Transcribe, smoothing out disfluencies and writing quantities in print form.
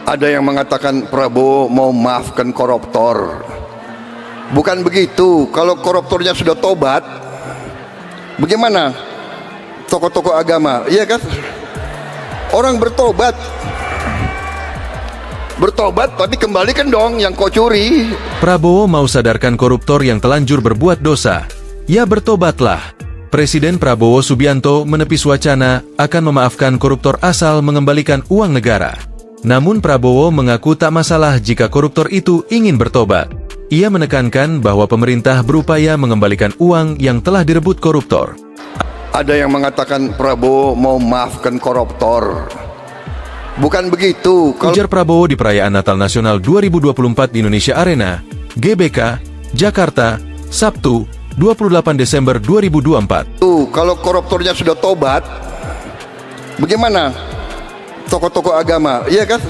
Ada yang mengatakan Prabowo mau maafkan koruptor. Bukan begitu. Kalau koruptornya sudah tobat, bagaimana tokoh-tokoh agama? Iya kan? Orang bertobat tapi kembalikan dong yang kau curi. Prabowo mau sadarkan koruptor yang telanjur berbuat dosa. Ya bertobatlah. Presiden Prabowo Subianto menepis wacana akan memaafkan koruptor asal mengembalikan uang negara. Namun Prabowo mengaku tak masalah jika koruptor itu ingin bertobat. Ia menekankan bahwa pemerintah berupaya mengembalikan uang yang telah direbut koruptor. Ada yang mengatakan Prabowo mau maafkan koruptor. Bukan begitu. Ujar Prabowo di perayaan Natal Nasional 2024 di Indonesia Arena, GBK, Jakarta, Sabtu, 28 Desember 2024. Kalau koruptornya sudah tobat, bagaimana tokoh-tokoh agama? Iya kan?